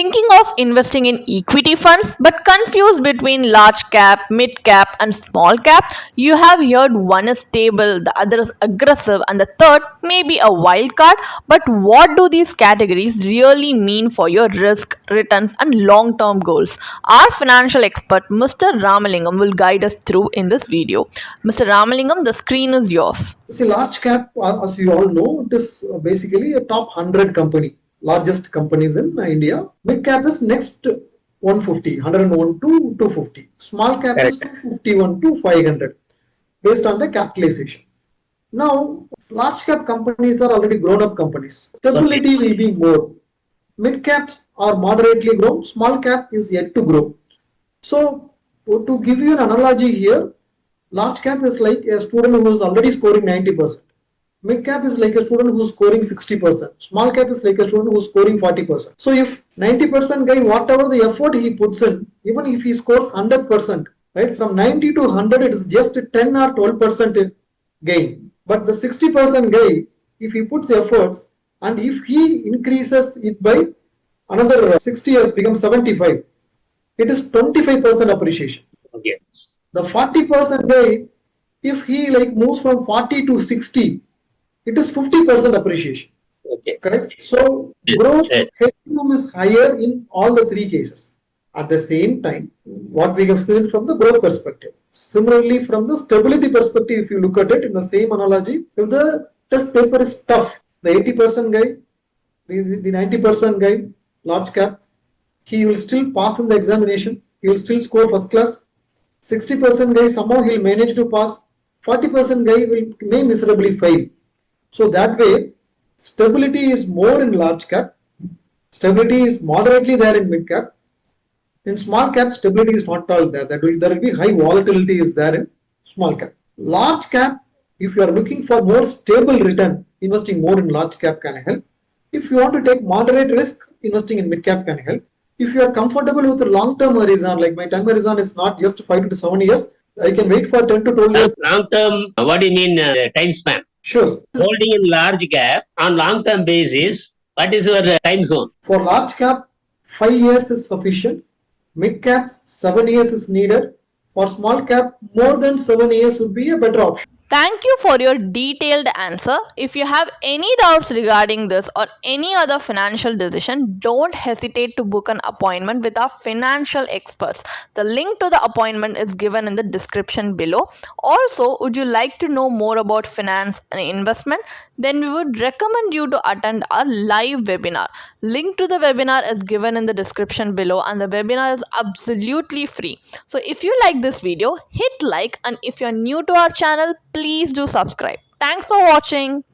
Thinking of investing in equity funds but confused between large cap, mid cap, and small cap? You have heard one is stable, the other is aggressive, and the third may be a wild card. But what do these categories really mean for your risk, returns, and long term goals? Our financial expert, Mr. Ramalingam, will guide us through in this video. Mr. Ramalingam, the screen is yours. See, large cap, as you all know, it is basically a top 100 company, largest companies in India. Mid cap is next 150, 101 to 250. Small cap is 251 to 500 based on the capitalization. Now, large cap companies are already grown up companies. Stability will be more. Mid caps are moderately grown, small cap is yet to grow. So, to give you an analogy here, large cap is like a student who is already scoring 90%. Mid cap is like a student who is scoring 60%. Small cap is like a student who is scoring 40%. So if 90% guy, whatever the effort he puts in, even if he scores 100%, right, from 90 to 100, it is just 10 or 12% gain. But the 60% guy, if he puts efforts and if he increases it by another 60 years, becomes 75, it is 25% appreciation. Okay. The 40% guy, if he like moves from 40 to 60, it is 50% appreciation. Okay. Correct? So growth headroom is higher in all the three cases. At the same time, what we have seen from the growth perspective. Similarly, from the stability perspective, if you look at it in the same analogy, if the test paper is tough, the 80% guy, the 90% guy, large cap, he will still pass in the examination. He will still score first class. 60% guy, somehow he'll manage to pass. 40% guy may miserably fail. So that way, stability is more in large cap. Stability is moderately there in mid cap. In small cap, stability is not all there. There will be high volatility is there in small cap. Large cap, if you are looking for more stable return, investing more in large cap can help. If you want to take moderate risk, investing in mid cap can help. If you are comfortable with the long-term horizon, like my time horizon is not just 5 to 7 years, I can wait for 10 to 12 years. Long-term, what do you mean time span? Sure. Holding in large cap on long-term basis, what is your time zone? For large cap, 5 years is sufficient. Mid caps, 7 years is needed. For small cap, more than 7 years would be a better option. Thank you for your detailed answer. If you have any doubts regarding this or any other financial decision, don't hesitate to book an appointment with our financial experts. The link to the appointment is given in the description below. Also, would you like to know more about finance and investment? Then we would recommend you to attend our live webinar. Link to the webinar is given in the description below, and the webinar is absolutely free. So if you like this video, hit like, and if you're new to our channel, please do subscribe. Thanks for watching.